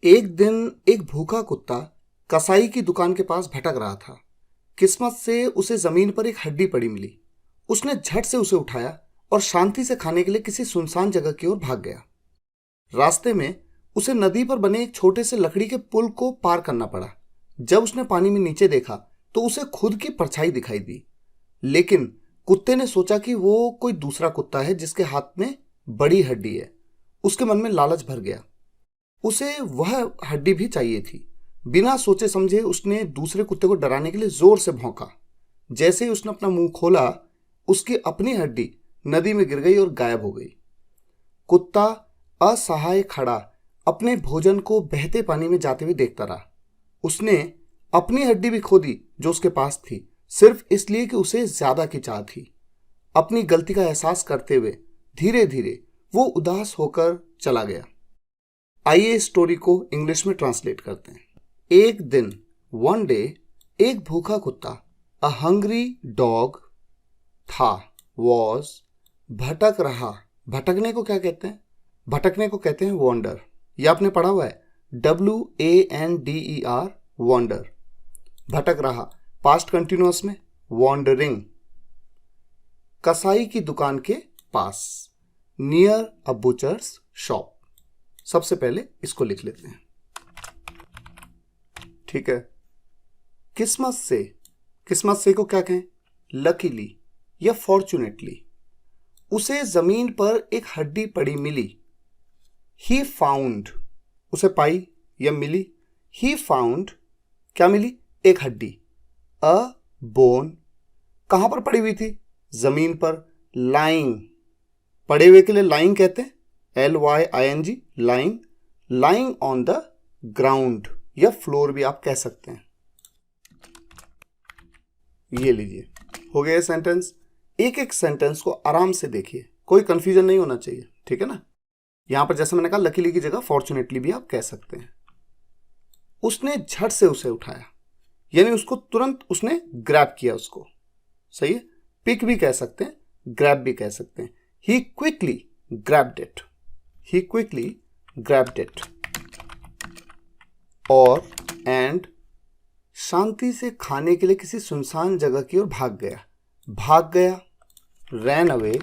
एक दिन एक भूखा कुत्ता कसाई की दुकान के पास भटक रहा था। किस्मत से उसे जमीन पर एक हड्डी पड़ी मिली। उसने झट से उसे उठाया और शांति से खाने के लिए किसी सुनसान जगह की ओर भाग गया। रास्ते में उसे नदी पर बने एक छोटे से लकड़ी के पुल को पार करना पड़ा। जब उसने पानी में नीचे देखा तो उसे खुद की परछाई दिखाई दी, लेकिन कुत्ते ने सोचा कि वो कोई दूसरा कुत्ता है जिसके हाथ में बड़ी हड्डी है। उसके मन में लालच भर गया, उसे वह हड्डी भी चाहिए थी। बिना सोचे समझे उसने दूसरे कुत्ते को डराने के लिए जोर से भौंका। जैसे ही उसने अपना मुंह खोला, उसकी अपनी हड्डी नदी में गिर गई और गायब हो गई। कुत्ता असहाय खड़ा अपने भोजन को बहते पानी में जाते हुए देखता रहा। उसने अपनी हड्डी भी खो दी जो उसके पास थी, सिर्फ इसलिए कि उसे ज्यादा की चाह थी। अपनी गलती का एहसास करते हुए धीरे धीरे वो उदास होकर चला गया। आइए इस स्टोरी को इंग्लिश में ट्रांसलेट करते हैं। एक दिन, वन डे, एक भूखा कुत्ता, अ हंग्री डॉग था, वॉज, भटक रहा। भटकने को क्या कहते हैं? भटकने को कहते हैं वॉन्डर। ये आपने पढ़ा हुआ है, WANDER, वॉन्डर। भटक रहा, पास्ट कंटिन्यूअस में वॉन्डरिंग। कसाई की दुकान के पास, नियर अ बुचर्स शॉप। सबसे पहले इसको लिख लेते हैं, ठीक है। किस्मत से, किस्मत से को क्या कहें? लकीली या फॉर्चुनेटली। उसे जमीन पर एक हड्डी पड़ी मिली। ही फाउंड, उसे पाई या मिली। ही फाउंड, क्या मिली? एक हड्डी। अ बोन, कहां पर पड़ी हुई थी? जमीन पर। लाइंग, पड़े हुए के लिए लाइंग कहते हैं, LYING, lying. Lying on the ground या फ्लोर भी आप कह सकते हैं। ये लीजिए, हो गया सेंटेंस। एक एक सेंटेंस को आराम से देखिए, कोई कंफ्यूजन नहीं होना चाहिए, ठीक है ना। यहां पर जैसे मैंने कहा, लकीली की जगह फॉर्चुनेटली भी आप कह सकते हैं। उसने झट से उसे उठाया, यानी उसको तुरंत उसने ग्रैब किया उसको। सही है, पिक भी कह सकते हैं, ग्रैब भी कह सकते हैं। He quickly grabbed it, he quickly grabbed it. और एंड, शांति से खाने के लिए किसी सुनसान जगह की ओर भाग गया। भाग गया, रैन अवे,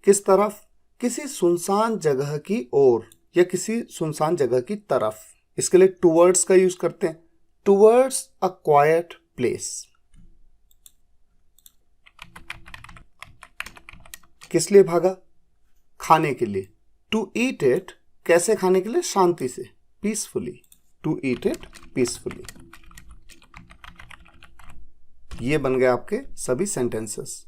किस तरफ? किसी सुनसान जगह की ओर या किसी सुनसान जगह की तरफ। इसके लिए टूवर्ड्स का यूज करते हैं, टूवर्ड्स अ क्वाइट प्लेस। किस लिए भागा? खाने के लिए। टू ईट इट, कैसे खाने के लिए? शांति से, peacefully. To eat it peacefully. ये बन गए आपके सभी sentences.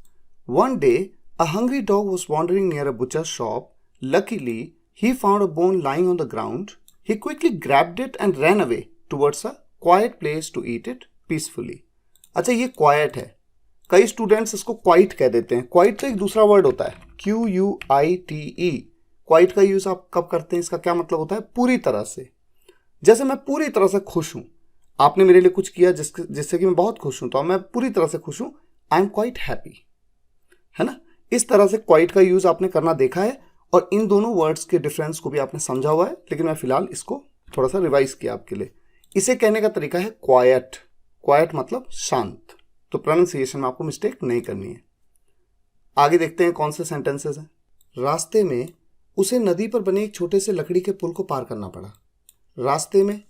One day a hungry dog was wandering near a butcher shop. Luckily he found a bone lying on the ground. He quickly grabbed it and ran away towards a quiet place to eat it peacefully. अच्छा, ये quite है। कई students इसको quite कह देते हैं। Quite तो एक दूसरा वर्ड होता है, QUITE। क्वाइट का यूज आप कब करते हैं? इसका क्या मतलब होता है? पूरी तरह से। जैसे मैं पूरी तरह से खुश हूं, आपने मेरे लिए कुछ किया जिससे कि मैं बहुत खुश हूं, तो मैं पूरी तरह से खुश हूं, आई एम क्वाइट हैप्पी, है ना। इस तरह से क्वाइट का यूज आपने करना देखा है, और इन दोनों वर्ड्स के डिफरेंस को भी आपने समझा हुआ है, लेकिन मैं फिलहाल इसको थोड़ा सा रिवाइज किया आपके लिए। इसे कहने का तरीका है क्वाइट। क्वाइट मतलब शांत। तो प्रोनाउंसिएशन में आपको मिस्टेक नहीं करनी है। आगे देखते हैं कौन से सेंटेंसेस हैं। रास्ते में उसे नदी पर बने एक छोटे से लकड़ी के पुल को पार करना पड़ा। रास्ते में,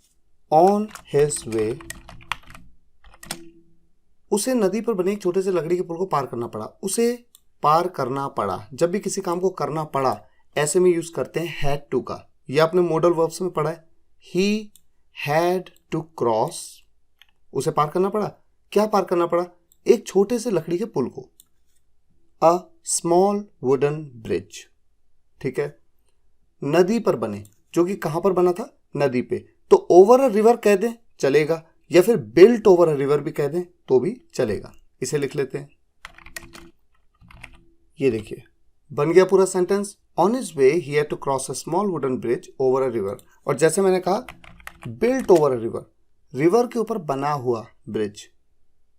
ऑन हिज वे, उसे नदी पर बने एक छोटे से लकड़ी के पुल को पार करना पड़ा। उसे पार करना पड़ा। जब भी किसी काम को करना पड़ा, ऐसे में यूज करते हैं हैड टू का। ये आपने मॉडल वर्ब्स में पढ़ा है। ही हैड टू क्रॉस, उसे पार करना पड़ा। क्या पार करना पड़ा? एक छोटे से लकड़ी के पुल को। अ स्मॉल वुडन ब्रिज, ठीक है। नदी पर बने, जो कि कहां पर बना था? नदी पे। तो ओवर अ रिवर कह दें चलेगा, या फिर बिल्ट ओवर अ रिवर भी कह दें तो भी चलेगा। इसे लिख लेते हैं। ये देखिए, बन गया पूरा sentence. On his way he had to cross a small wooden bridge over a river. और जैसे मैंने कहा, built over a river, river के ऊपर बना हुआ ब्रिज।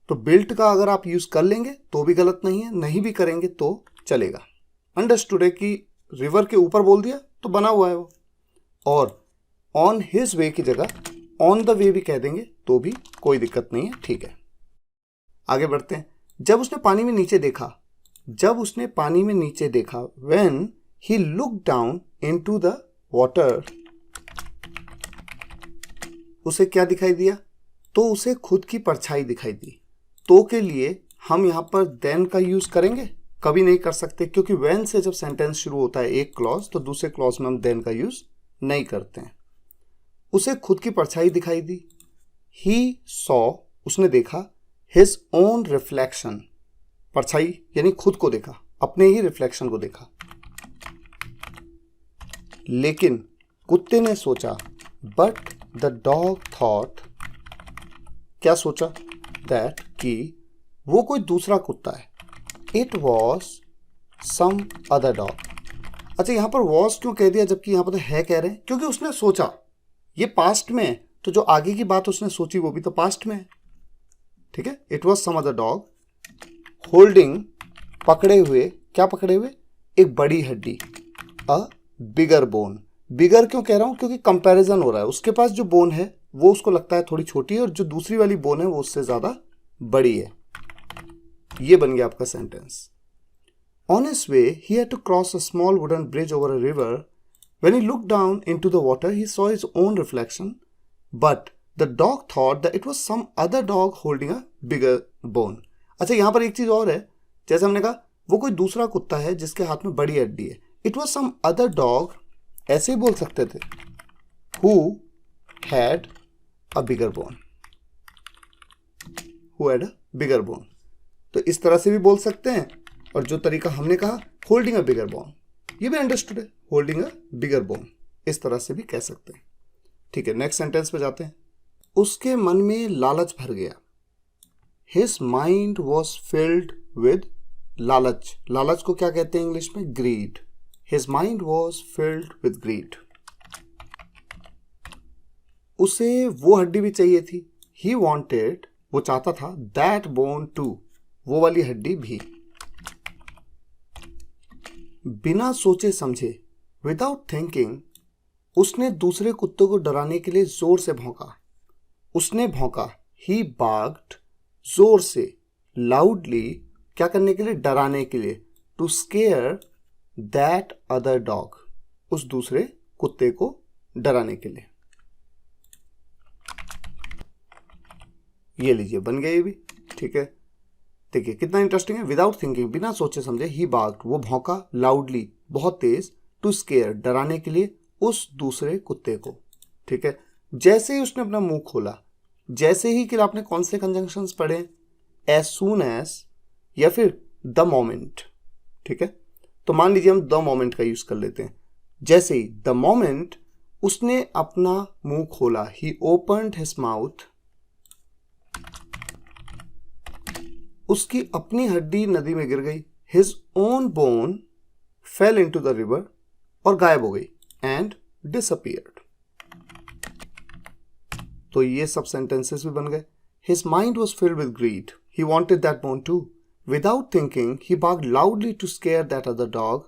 तो बिल्ट का अगर आप यूज कर लेंगे तो भी गलत नहीं है, नहीं भी करेंगे तो चलेगा। अंडरस्टूड है कि रिवर के ऊपर बोल दिया तो बना हुआ है वो। और ऑन हिज वे की जगह ऑन द वे भी कह देंगे तो भी कोई दिक्कत नहीं है, ठीक है। आगे बढ़ते हैं। जब उसने पानी में नीचे देखा when he look down into the water, उसे क्या दिखाई दिया? तो उसे खुद की परछाई दिखाई दी। तो के लिए हम यहां पर देन का यूज करेंगे? कभी नहीं कर सकते, क्योंकि व्हेन से जब सेंटेंस शुरू होता है एक क्लॉज, तो दूसरे क्लॉज में हम देन का यूज नहीं करते हैं। उसे खुद की परछाई दिखाई दी। ही सॉ, उसने देखा, हिज ओन रिफ्लेक्शन, परछाई यानी खुद को देखा, अपने ही रिफ्लेक्शन को देखा। लेकिन कुत्ते ने सोचा, बट द डॉग थॉट, क्या सोचा? दैट, कि वो कोई दूसरा कुत्ता है। It was some other dog. अच्छा, यहां पर वॉज क्यों कह दिया जबकि यहां पर तो है कह रहे हैं? क्योंकि उसने सोचा, ये पास्ट में है, तो जो आगे की बात उसने सोची वो भी तो पास्ट में है, ठीक है। It was some other dog holding, पकड़े हुए, क्या पकड़े हुए? एक बड़ी हड्डी, अ बिगर बोन। बिगर क्यों कह रहा हूं? क्योंकि कंपैरिजन हो रहा है। उसके पास जो बोन है वो उसको लगता है थोड़ी छोटी है, और जो दूसरी वाली बोन है वो उससे ज्यादा बड़ी है। ये बन गया आपका sentence. On his way he had to cross a small wooden bridge over a river. When he looked down into the water he saw his own reflection, but the dog thought that it was some other dog holding a bigger bone. अच्छा, यहां पर एक चीज और है, जैसे हमने कहा वो कोई दूसरा कुत्ता है जिसके हाथ में बड़ी हड्डी है। It was some other dog, ऐसे ही बोल सकते थे, who had a bigger bone, who had a bigger bone. तो इस तरह से भी बोल सकते हैं, और जो तरीका हमने कहा होल्डिंग अ बिगर बोन, ये भी अंडरस्टूड है, होल्डिंग अ बिगर बोन, इस तरह से भी कह सकते हैं, ठीक है। नेक्स्ट सेंटेंस पे जाते हैं। उसके मन में लालच भर गया। His mind was filled with लालच। लालच को क्या कहते हैं इंग्लिश में? Greed. His mind was filled with greed. उसे वो हड्डी भी चाहिए थी। ही वॉन्टेड, वो चाहता था, दैट बोन टू, वो वाली हड्डी भी। बिना सोचे समझे, विदाउट थिंकिंग, उसने दूसरे कुत्तों को डराने के लिए जोर से भौंका। उसने भौंका, ही बार्क्ड, जोर से, लाउडली, क्या करने के लिए? डराने के लिए, to scare that other dog, उस दूसरे कुत्ते को डराने के लिए। ये लीजिए, बन गया ये भी, ठीक है। देखिए कितना इंटरेस्टिंग है। विदाउट थिंकिंग, बिना सोचे समझे, ही बार्क्ड, वो भौंका, लाउडली, बहुत तेज, टू स्केयर, डराने के लिए, उस दूसरे कुत्ते को, ठीक है। जैसे ही उसने अपना मुंह खोला, जैसे ही कि आपने कौन से कंजंक्शंस पढ़े? एज सून एज या फिर द मोमेंट, ठीक है। तो मान लीजिए हम द मोमेंट का यूज कर लेते हैं। जैसे ही, द मोमेंट उसने अपना मुंह खोला, ही ओपन्ड हिज माउथ, उसकी अपनी हड्डी नदी में गिर गई। His own bone fail into the river, और गायब हो गई, एंड डिसअपियर्ड। तो ये सब सेंटेंसेस भी बन गए। His mind was filled with greed, he wanted that bone too. Without thinking, he barked loudly to scare that other dog.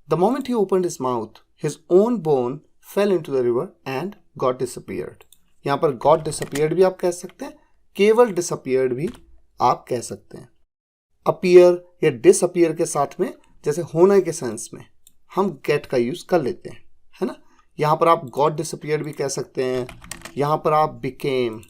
The moment he opened his mouth, his own bone fell into the river and got disappeared. यहाँ पर got disappeared भी आप कह सकते हैं, केवल disappeared भी आप कह सकते हैं। appear या disappear के साथ में, जैसे होने के सेंस में, हम get का यूज कर लेते हैं, है ना। यहाँ पर आप got disappeared भी कह सकते हैं। यहाँ पर आप became,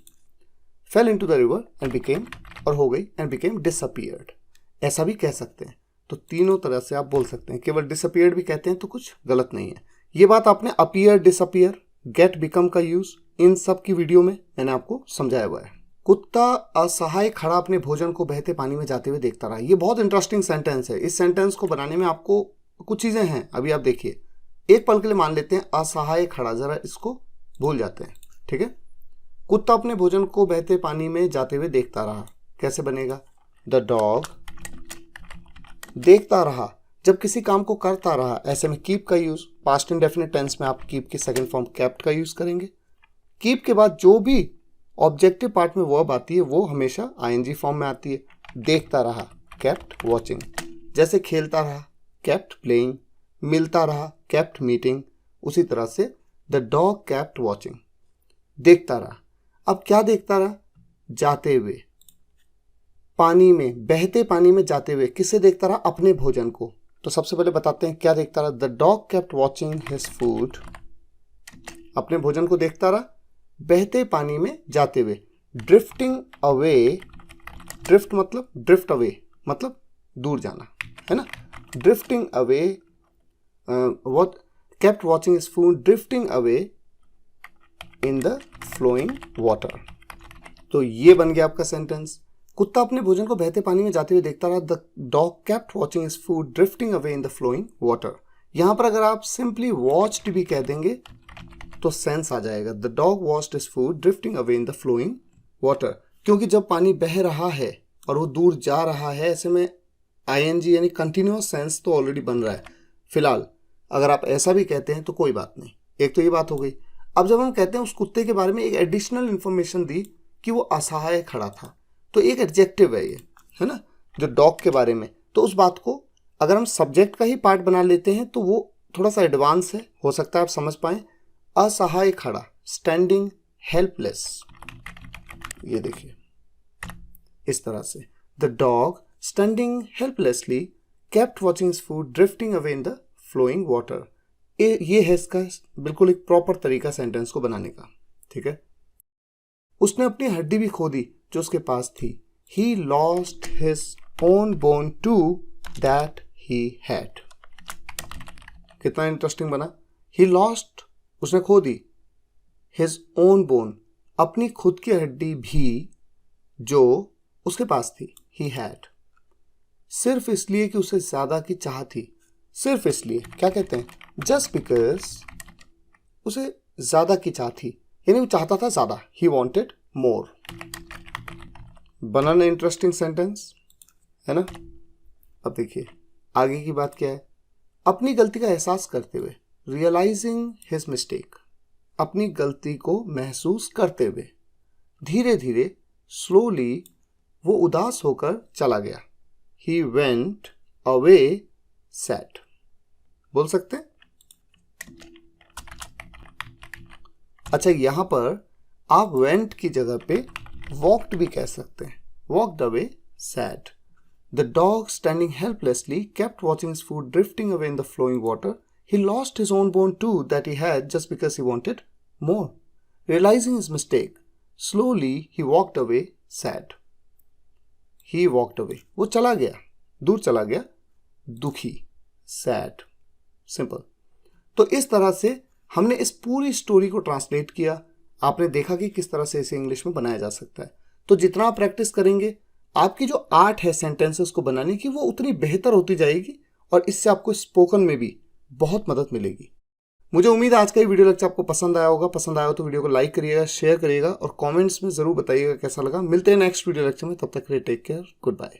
fell into the river and became, और हो गई, and became disappeared, ऐसा भी कह सकते हैं। तो तीनों तरह से आप बोल सकते हैं। केवल डिसअपियर्ड भी कहते हैं तो कुछ गलत नहीं है। ये बात आपने अपीयर, डिसअपियर, गेट, बिकम का यूज इन सब की वीडियो में मैंने आपको समझाया हुआ है। कुत्ता असहाय खड़ा अपने भोजन को बहते पानी में जाते हुए देखता रहा। ये बहुत इंटरेस्टिंग सेंटेंस है। इस सेंटेंस को बनाने में आपको कुछ चीजें हैं, अभी आप देखिए। एक पल के लिए मान लेते हैं असहाय खड़ा, जरा इसको भूल जाते हैं, ठीक है। कुत्ता अपने भोजन को बहते पानी में जाते हुए देखता रहा, कैसे बनेगा? द डॉग देखता रहा, जब किसी काम को करता रहा, ऐसे में कीप का यूज, पास्ट इंडेफिनिट टेंस में आप कीप की सेकंड फॉर्म केप्ट का यूज करेंगे। कीप के बाद जो भी ऑब्जेक्टिव पार्ट में वर्ब आती है वो हमेशा आईएनजी फॉर्म में आती है। देखता रहा, केप्ट वॉचिंग। जैसे खेलता रहा, केप्ट प्लेइंग। मिलता रहा, केप्ट मीटिंग। उसी तरह से द डॉग kept वॉचिंग, देखता रहा। अब क्या देखता रहा? जाते हुए पानी में, बहते पानी में जाते हुए किसे देखता रहा? अपने भोजन को। तो सबसे पहले बताते हैं क्या देखता रहा। The dog kept watching his food, अपने भोजन को देखता रहा बहते पानी में जाते हुए। ड्रिफ्टिंग अवे, ड्रिफ्ट मतलब ड्रिफ्ट अवे मतलब दूर जाना, है ना। Drifting away, what kept watching his food drifting away in the flowing water। तो ये बन गया आपका सेंटेंस। कुत्ता अपने भोजन को बहते पानी में जाते हुए देखता रहा। The dog kept watching his food drifting away in the flowing water। यहां पर अगर आप सिंपली watched भी कह देंगे तो सेंस आ जाएगा। The dog watched his food drifting away in the flowing water, क्योंकि जब पानी बह रहा है और वो दूर जा रहा है, ऐसे में ing यानी कंटिन्यूअस सेंस तो ऑलरेडी बन रहा है। फिलहाल अगर आप ऐसा भी कहते हैं तो कोई बात नहीं। एक तो ये बात हो गई। अब जब हम कहते हैं उस कुत्ते के बारे में एक एडिशनल इंफॉर्मेशन दी कि वो असहाय खड़ा था, तो एक एडजेक्टिव है ये, है ना, जो डॉग के बारे में। तो उस बात को अगर हम सब्जेक्ट का ही पार्ट बना लेते हैं तो वो थोड़ा सा एडवांस है, हो सकता है आप समझ पाए। असहाय खड़ा, स्टैंडिंग हेल्पलेस, ये देखिए इस तरह से। The dog standing helplessly kept watching his food drifting away in the flowing water। ये है इसका बिल्कुल एक प्रॉपर तरीका सेंटेंस को बनाने का, ठीक है। उसने अपनी हड्डी भी खो दी जो उसके पास थी। He lost his own bone too that he had। कितना इंटरेस्टिंग बना। He lost, उसने खो दी, his own bone, अपनी खुद की हड्डी भी जो उसके पास थी, he had, सिर्फ इसलिए कि उसे ज्यादा की चाह थी। सिर्फ इसलिए, क्या कहते हैं, जस्ट बिकॉज उसे ज्यादा की चाह थी, यानी वो चाहता था ज्यादा, ही वॉन्टेड मोर। बना ना इंटरेस्टिंग सेंटेंस, है ना। अब देखिए आगे की बात क्या है। अपनी गलती का एहसास करते हुए, रियलाइजिंग हिज मिस्टेक, अपनी गलती को महसूस करते हुए, धीरे धीरे, स्लोली, वो उदास होकर चला गया। He went away sad। बोल सकते हैं। अच्छा, यहां पर आप went की जगह पे walked भी कह सकते हैं। walked away sad। The dog standing helplessly kept watching his food drifting away in the flowing water. He lost his own bone too that he had just because he wanted more. Realizing his mistake, slowly he walked away sad। He walked away, वो चला गया, दूर चला गया, दुखी, sad, simple. तो इस तरह से हमने इस पूरी स्टोरी को ट्रांसलेट किया। आपने देखा कि किस तरह से इसे इंग्लिश में बनाया जा सकता है। तो जितना आप प्रैक्टिस करेंगे, आपकी जो आर्ट है सेंटेंसेस को बनाने की, वो उतनी बेहतर होती जाएगी और इससे आपको स्पोकन में भी बहुत मदद मिलेगी। मुझे उम्मीद है आज का ये वीडियो लेक्चर आपको पसंद आया होगा। पसंद आया हो तो वीडियो को लाइक करिएगा, शेयर करिएगा और कमेंट्स में जरूर बताइएगा कैसा लगा। मिलते हैं नेक्स्ट वीडियो लेक्चर में, तब तक के लिए टेक केयर, गुड बाय।